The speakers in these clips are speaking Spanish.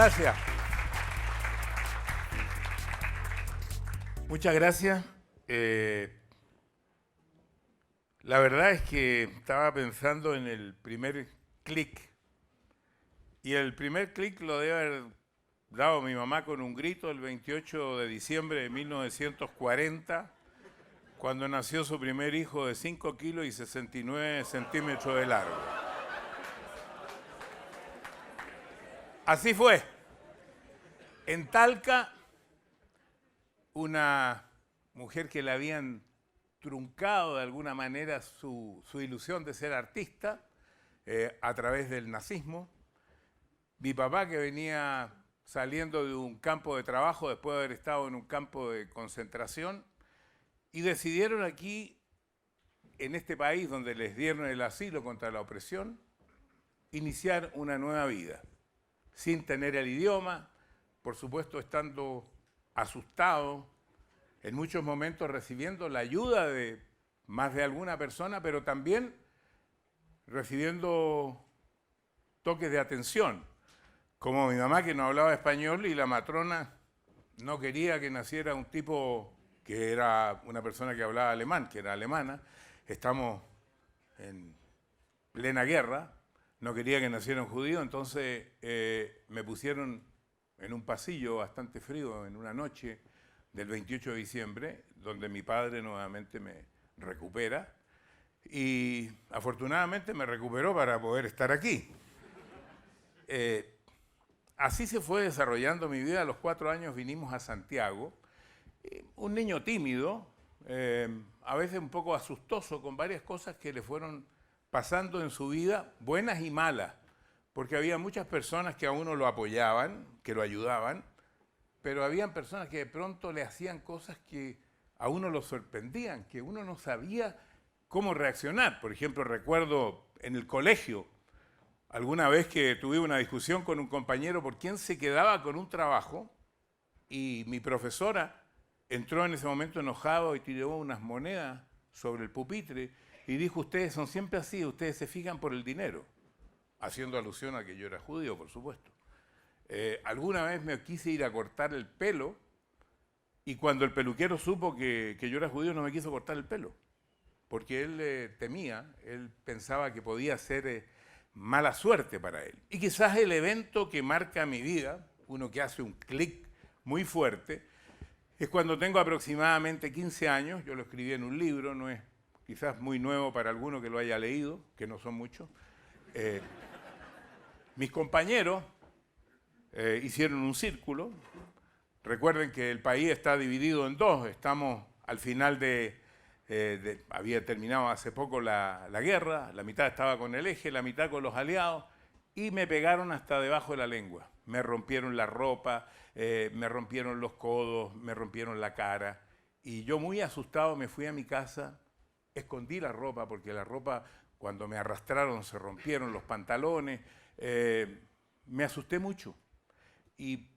Gracias. Muchas gracias. La verdad es que estaba pensando en el primer clic. Y el primer clic lo debe haber dado mi mamá con un grito el 28 de diciembre de 1940, cuando nació su primer hijo de 5 kilos y 69 centímetros de largo. Así fue. En Talca, una mujer que le habían truncado de alguna manera su ilusión de ser artista a través del nazismo. Mi papá, que venía saliendo de un campo de trabajo después de haber estado en un campo de concentración, y decidieron aquí, en este país donde les dieron el asilo contra la opresión, iniciar una nueva vida, sin tener el idioma, por supuesto estando asustados, en muchos momentos recibiendo la ayuda de más de alguna persona, pero también recibiendo toques de atención, como mi mamá, que no hablaba español, y la matrona no quería que naciera un tipo que era una persona que hablaba alemán, que era alemana. Estamos en plena guerra, no quería que naciera un judío, entonces me pusieron en un pasillo bastante frío en una noche del 28 de diciembre, donde mi padre nuevamente me recupera, y afortunadamente me recuperó para poder estar aquí. Así se fue desarrollando mi vida. A los 4 años vinimos a Santiago, un niño tímido, a veces un poco asustoso con varias cosas que le fueron pasando en su vida, buenas y malas, porque había muchas personas que a uno lo apoyaban, que lo ayudaban, pero habían personas que de pronto le hacían cosas que a uno lo sorprendían, que uno no sabía cómo reaccionar. Por ejemplo, recuerdo en el colegio, alguna vez que tuve una discusión con un compañero por quién se quedaba con un trabajo, y mi profesora entró en ese momento enojado y tiró unas monedas sobre el pupitre y dijo: ustedes son siempre así, ustedes se fijan por el dinero, haciendo alusión a que yo era judío, por supuesto. Alguna vez me quise ir a cortar el pelo, y cuando el peluquero supo que yo era judío no me quiso cortar el pelo, porque él temía, él pensaba que podía ser mala suerte para él. Y quizás el evento que marca mi vida, uno que hace un clic muy fuerte, es cuando tengo aproximadamente 15 años. Yo lo escribí en un libro, no es quizás muy nuevo para alguno que lo haya leído, que no son muchos. Mis compañeros hicieron un círculo. Recuerden que el país está dividido en dos. Estamos al final había terminado hace poco la guerra, la mitad estaba con el eje, la mitad con los aliados, y me pegaron hasta debajo de la lengua. Me rompieron la ropa, me rompieron los codos, me rompieron la cara, y yo, muy asustado, me fui a mi casa, escondí la ropa, porque la ropa, cuando me arrastraron, se rompieron los pantalones. Me asusté mucho, y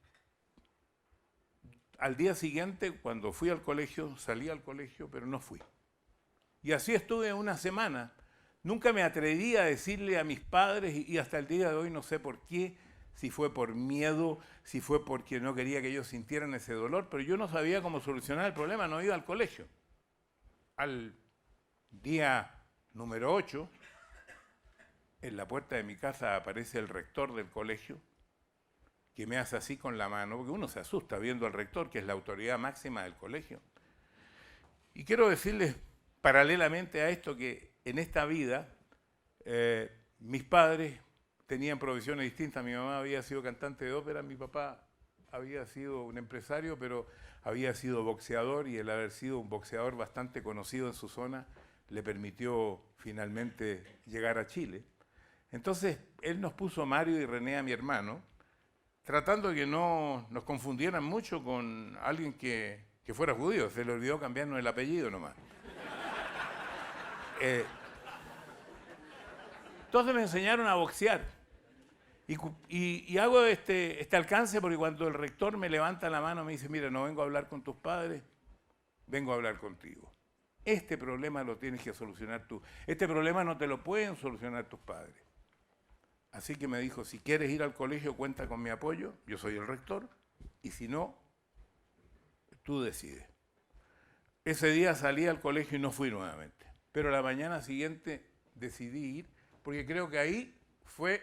al día siguiente, cuando fui al colegio, salí al colegio, pero no fui. Y así estuve una semana. Nunca me atreví a decirle a mis padres, y hasta el día de hoy no sé por qué, si fue por miedo, si fue porque no quería que ellos sintieran ese dolor, pero yo no sabía cómo solucionar el problema, no iba al colegio. Al día número 8, en la puerta de mi casa aparece el rector del colegio, que me hace así con la mano, porque uno se asusta viendo al rector, que es la autoridad máxima del colegio. Y quiero decirles, paralelamente a esto, que en esta vida mis padres tenían provisiones distintas. Mi mamá había sido cantante de ópera, mi papá había sido un empresario, pero había sido boxeador, y el haber sido un boxeador bastante conocido en su zona le permitió finalmente llegar a Chile. Entonces él nos puso Mario y René a mi hermano, tratando de que no nos confundieran mucho con alguien que fuera judío. Se le olvidó cambiarnos el apellido nomás. Entonces me enseñaron a boxear. Y hago este alcance porque cuando el rector me levanta la mano me dice: mira, no vengo a hablar con tus padres, vengo a hablar contigo. Este problema lo tienes que solucionar tú. Este problema no te lo pueden solucionar tus padres. Así que me dijo, si quieres ir al colegio, cuenta con mi apoyo, yo soy el rector, y si no, tú decides. Ese día salí al colegio y no fui nuevamente. Pero la mañana siguiente decidí ir, porque creo que ahí fue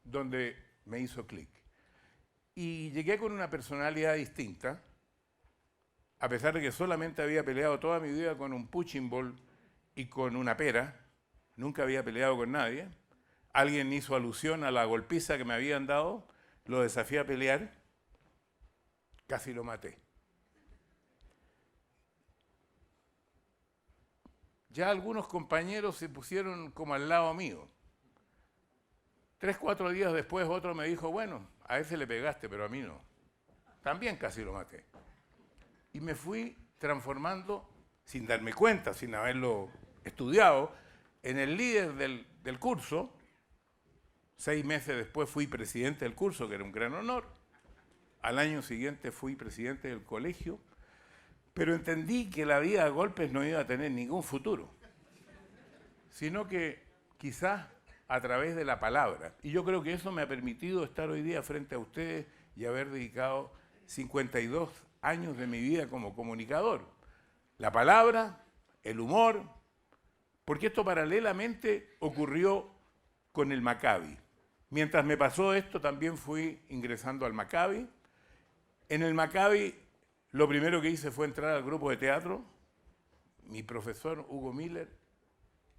donde me hizo clic. Y llegué con una personalidad distinta, a pesar de que solamente había peleado toda mi vida con un punching ball y con una pera, nunca había peleado con nadie. Alguien hizo alusión a la golpiza que me habían dado, lo desafié a pelear, casi lo maté. Ya algunos compañeros se pusieron como al lado mío. 3, 4 días después otro me dijo, bueno, a ese le pegaste, pero a mí no. También casi lo maté. Y me fui transformando, sin darme cuenta, sin haberlo estudiado, en el líder del curso. 6 meses después fui presidente del curso, que era un gran honor. Al año siguiente fui presidente del colegio. Pero entendí que la vida a golpes no iba a tener ningún futuro, sino que quizás a través de la palabra. Y yo creo que eso me ha permitido estar hoy día frente a ustedes y haber dedicado 52 años de mi vida como comunicador. La palabra, el humor, porque esto paralelamente ocurrió con el Maccabi. Mientras me pasó esto, también fui ingresando al Maccabi. En el Maccabi, lo primero que hice fue entrar al grupo de teatro. Mi profesor, Hugo Miller,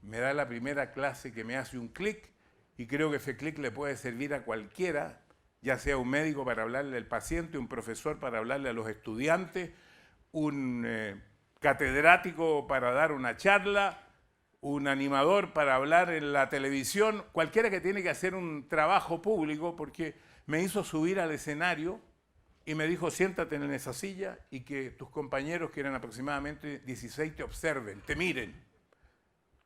me da la primera clase que me hace un clic, y creo que ese clic le puede servir a cualquiera, ya sea un médico para hablarle al paciente, un profesor para hablarle a los estudiantes, un catedrático para dar una charla, un animador para hablar en la televisión, cualquiera que tiene que hacer un trabajo público, porque me hizo subir al escenario y me dijo, siéntate en esa silla y que tus compañeros, que eran aproximadamente 16, te observen, te miren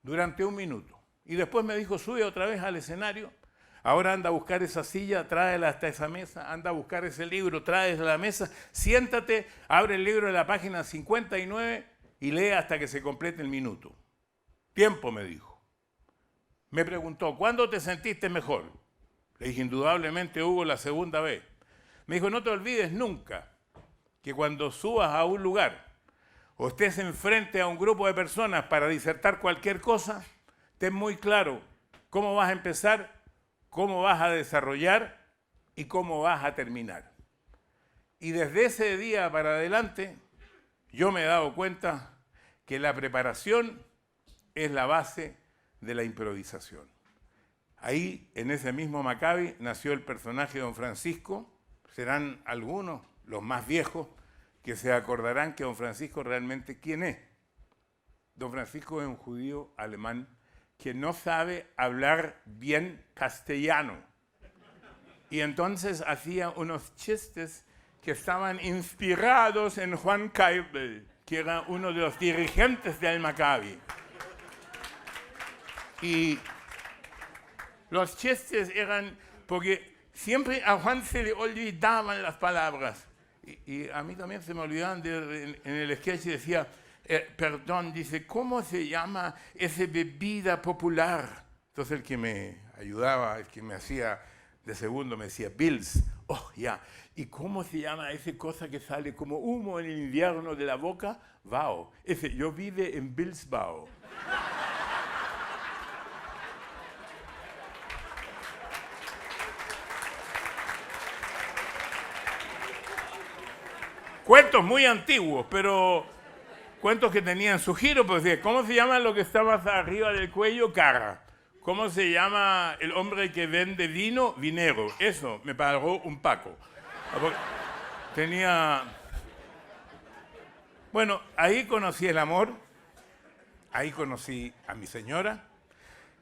durante 1 minuto. Y después me dijo, sube otra vez al escenario, ahora anda a buscar esa silla, tráela hasta esa mesa, anda a buscar ese libro, tráela a la mesa, siéntate, abre el libro de la página 59 y lee hasta que se complete el minuto. Tiempo, me dijo. Me preguntó, ¿cuándo te sentiste mejor? Le dije, indudablemente, Hugo, la segunda vez. Me dijo, no te olvides nunca que cuando subas a un lugar o estés enfrente a un grupo de personas para disertar cualquier cosa, ten muy claro cómo vas a empezar, cómo vas a desarrollar y cómo vas a terminar. Y desde ese día para adelante, yo me he dado cuenta que la preparación es la base de la improvisación. Ahí, en ese mismo Maccabi, nació el personaje de Don Francisco. Serán algunos, los más viejos, que se acordarán que Don Francisco realmente, ¿quién es? Don Francisco es un judío alemán que no sabe hablar bien castellano. Y entonces hacía unos chistes que estaban inspirados en Juan Caibel, que era uno de los dirigentes del Maccabi. Y los chistes eran porque siempre a Juan se le olvidaban las palabras. Y a mí también se me olvidaban en el sketch, decía, perdón, dice, ¿cómo se llama esa bebida popular? Entonces el que me ayudaba, el que me hacía de segundo, me decía, Bills. Oh, ya. ¿Y cómo se llama esa cosa que sale como humo en el invierno de la boca? Bao. Ese, yo vive en Bilsbao. Cuentos muy antiguos, pero cuentos que tenían su giro. Pues, ¿cómo se llama lo que está más arriba del cuello? Cara. ¿Cómo se llama el hombre que vende vino? Vinero. Eso, me pagó un Paco. Tenía... Bueno, ahí conocí el amor, ahí conocí a mi señora,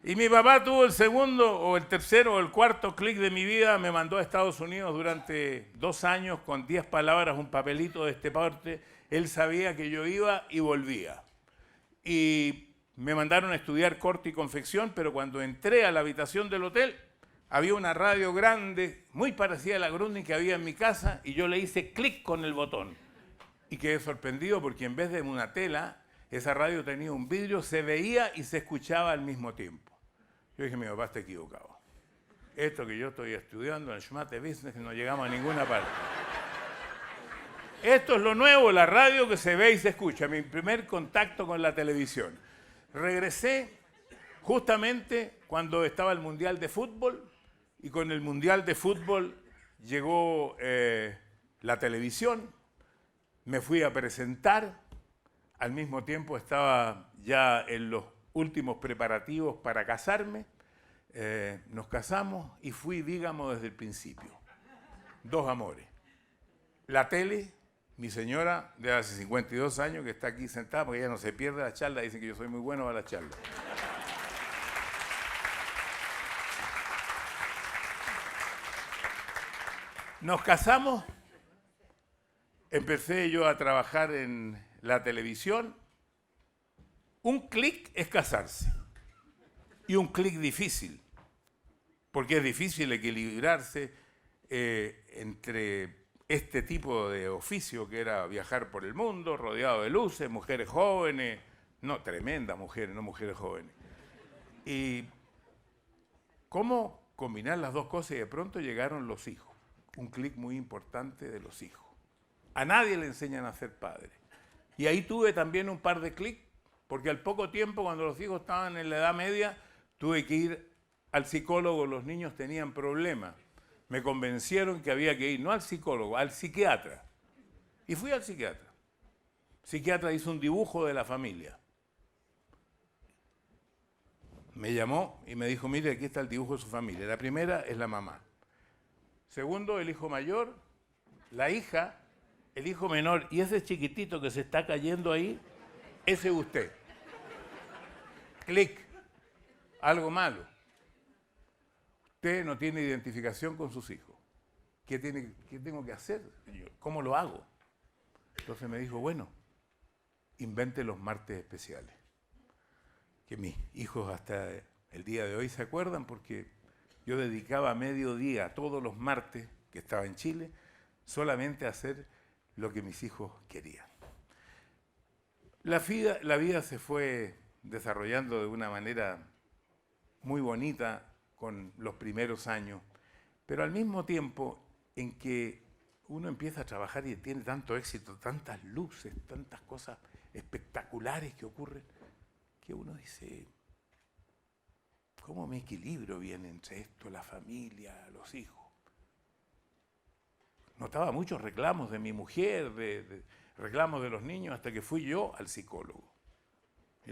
y mi papá tuvo el segundo, o el tercero, o el cuarto clic de mi vida. Me mandó a Estados Unidos durante 2 años con 10 palabras, un papelito de este porte. Él sabía que yo iba y volvía. Y me mandaron a estudiar corte y confección, pero cuando entré a la habitación del hotel, había una radio grande, muy parecida a la Grundig que había en mi casa, y yo le hice clic con el botón. Y quedé sorprendido porque en vez de una tela, esa radio tenía un vidrio, se veía y se escuchaba al mismo tiempo. Yo dije, mi papá está equivocado. esto que yo estoy estudiando en Schmate Business, no llegamos a ninguna parte. Esto es lo nuevo, la radio que se ve y se escucha, mi primer contacto con la televisión. Regresé justamente cuando estaba el Mundial de Fútbol, y con el Mundial de Fútbol llegó la televisión, me fui a presentar, al mismo tiempo estaba ya en los últimos preparativos para casarme, nos casamos y fui, digamos, desde el principio. Dos amores. La tele, mi señora de hace 52 años que está aquí sentada, porque ella no se pierde la charla, dicen que yo soy muy bueno para la charla. Nos casamos, empecé yo a trabajar en la televisión. Un clic es casarse y un clic difícil, porque es difícil equilibrarse entre este tipo de oficio que era viajar por el mundo, rodeado de luces, mujeres jóvenes, no, tremendas mujeres, no mujeres jóvenes. Y cómo combinar las dos cosas, y de pronto llegaron los hijos. Un clic muy importante de los hijos. A nadie le enseñan a ser padre. Y ahí tuve también un par de clics, porque al poco tiempo, cuando los hijos estaban en la edad media, tuve que ir al psicólogo, los niños tenían problemas. Me convencieron que había que ir, no al psicólogo, al psiquiatra. Y fui al psiquiatra. El psiquiatra hizo un dibujo de la familia. Me llamó y me dijo, mire, aquí está el dibujo de su familia. La primera es la mamá. Segundo, el hijo mayor, la hija, el hijo menor, y ese chiquitito que se está cayendo ahí, ese es usted. Clic. Algo malo. Usted no tiene identificación con sus hijos. ¿Qué tengo que hacer? ¿Cómo lo hago? Entonces me dijo, bueno, invente los martes especiales. Que mis hijos hasta el día de hoy se acuerdan porque yo dedicaba mediodía todos los martes, que estaba en Chile, solamente a hacer lo que mis hijos querían. La vida se fue desarrollando de una manera muy bonita con los primeros años, pero al mismo tiempo en que uno empieza a trabajar y tiene tanto éxito, tantas luces, tantas cosas espectaculares que ocurren, que uno dice, ¿cómo me equilibro bien entre esto, la familia, los hijos? Notaba muchos reclamos de mi mujer, reclamos de los niños, hasta que fui yo al psicólogo. Y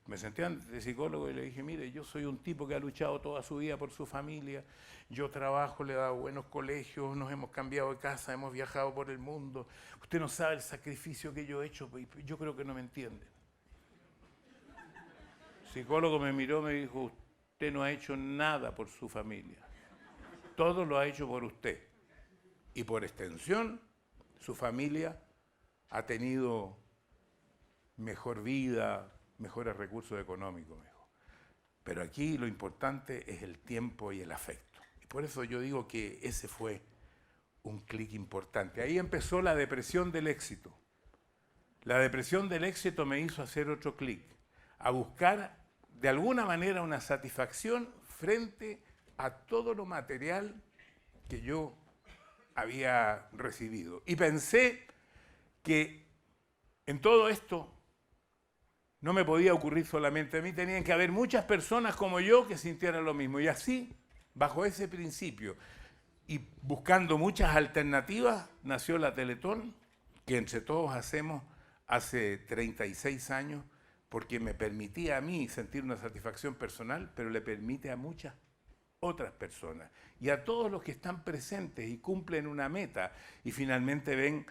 me senté ante el psicólogo y le dije, mire, yo soy un tipo que ha luchado toda su vida por su familia, yo trabajo, le he dado buenos colegios, nos hemos cambiado de casa, hemos viajado por el mundo, usted no sabe el sacrificio que yo he hecho, yo creo que no me entiende. El psicólogo me miró y me dijo, usted no ha hecho nada por su familia, todo lo ha hecho por usted. Y por extensión, su familia ha tenido mejor vida, mejores recursos económicos, mejor. Pero aquí lo importante es el tiempo y el afecto. Y por eso yo digo que ese fue un clic importante. Ahí empezó la depresión del éxito. La depresión del éxito me hizo hacer otro clic, a buscar de alguna manera una satisfacción frente a todo lo material que yo había recibido. Y pensé que en todo esto no me podía ocurrir solamente a mí, tenían que haber muchas personas como yo que sintieran lo mismo. Y así, bajo ese principio y buscando muchas alternativas, nació la Teletón, que entre todos hacemos hace 36 años, porque me permitía a mí sentir una satisfacción personal, pero le permite a muchas otras personas y a todos los que están presentes y cumplen una meta y finalmente ven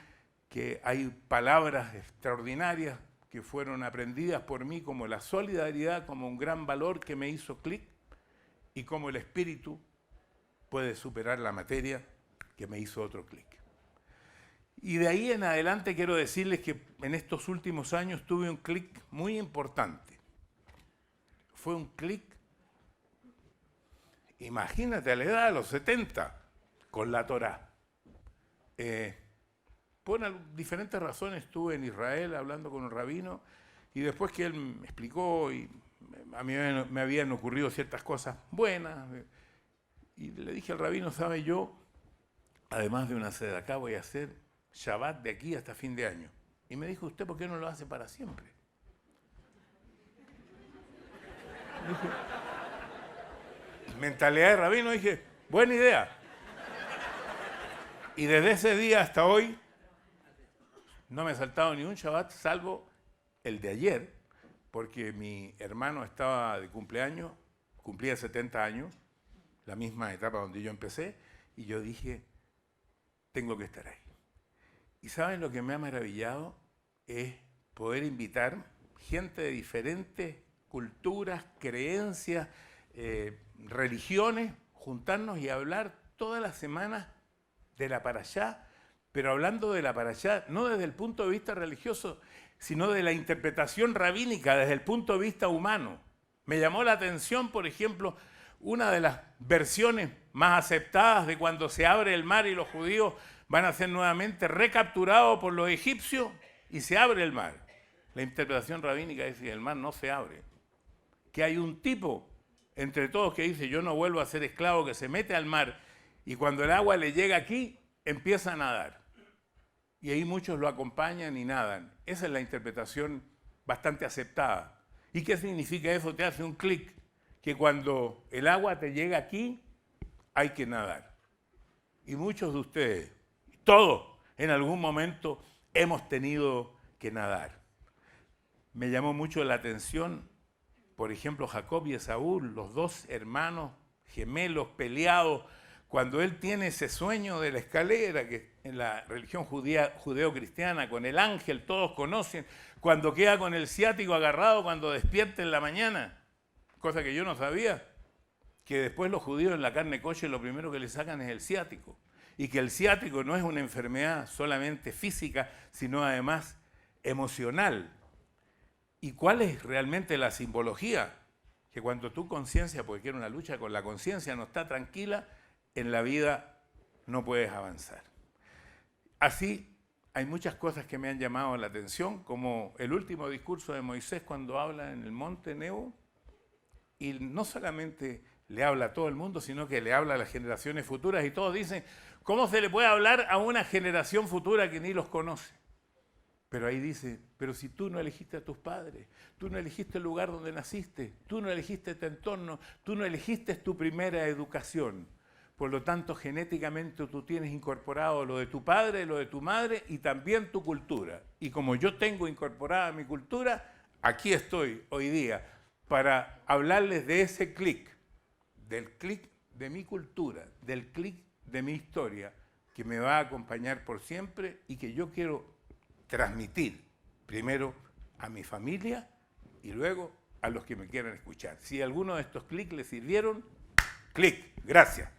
que hay palabras extraordinarias que fueron aprendidas por mí, como la solidaridad, como un gran valor que me hizo clic, y como el espíritu puede superar la materia, que me hizo otro clic. Y de ahí en adelante quiero decirles que en estos últimos años tuve un clic muy importante. Fue un clic, imagínate, a la edad de los 70, con la Torá. Por diferentes razones estuve en Israel hablando con un rabino, y después que él me explicó, y a mí me habían ocurrido ciertas cosas buenas, Y le dije al rabino, ¿sabe? Yo, además de una acá, voy a hacer Shabbat de aquí hasta fin de año. Y me dijo, ¿usted por qué no lo hace para siempre? Dije, mentalidad de rabino, dije, buena idea. Y desde ese día hasta hoy no me he saltado ni un Shabbat, salvo el de ayer, porque mi hermano estaba de cumpleaños, cumplía 70 años, la misma etapa donde yo empecé, y yo dije, tengo que estar ahí. Y ¿saben lo que me ha maravillado? Es poder invitar gente de diferentes culturas, creencias, religiones, juntarnos y hablar todas las semanas de la Parashá, pero hablando de la Parashá no desde el punto de vista religioso, sino de la interpretación rabínica desde el punto de vista humano. Me llamó la atención, por ejemplo, una de las versiones más aceptadas de cuando se abre el mar y los judíos van a ser nuevamente recapturados por los egipcios y se abre el mar. La interpretación rabínica dice que el mar no se abre, que hay un tipo entre todos que dice yo no vuelvo a ser esclavo, que se mete al mar y cuando el agua le llega aquí empieza a nadar. Y ahí muchos lo acompañan y nadan. Esa es la interpretación bastante aceptada. ¿Y qué significa eso? Te hace un clic, que cuando el agua te llega aquí, hay que nadar. Y muchos de ustedes, todos, en algún momento hemos tenido que nadar. Me llamó mucho la atención, por ejemplo, Jacob y Esaú, los dos hermanos gemelos peleados, cuando él tiene ese sueño de la escalera, que en la religión judeo-cristiana, con el ángel, todos conocen, cuando queda con el ciático agarrado cuando despierta en la mañana, cosa que yo no sabía, que después los judíos en la carne kosher lo primero que le sacan es el ciático, y que el ciático no es una enfermedad solamente física, sino además emocional. ¿Y cuál es realmente la simbología? Que cuando tu conciencia, porque quiero una lucha con la conciencia, no está tranquila, en la vida no puedes avanzar. Así, hay muchas cosas que me han llamado la atención, como el último discurso de Moisés cuando habla en el monte Nebo, y no solamente le habla a todo el mundo, sino que le habla a las generaciones futuras, y todos dicen, ¿cómo se le puede hablar a una generación futura que ni los conoce? Pero ahí dice, pero si tú no elegiste a tus padres, tú no elegiste el lugar donde naciste, tú no elegiste tu entorno, tú no elegiste tu primera educación. Por lo tanto, genéticamente tú tienes incorporado lo de tu padre, lo de tu madre y también tu cultura. Y como yo tengo incorporada mi cultura, aquí estoy hoy día para hablarles de ese clic, del clic de mi cultura, del clic de mi historia, que me va a acompañar por siempre y que yo quiero transmitir primero a mi familia y luego a los que me quieran escuchar. Si alguno de estos clics les sirvieron, clic, gracias.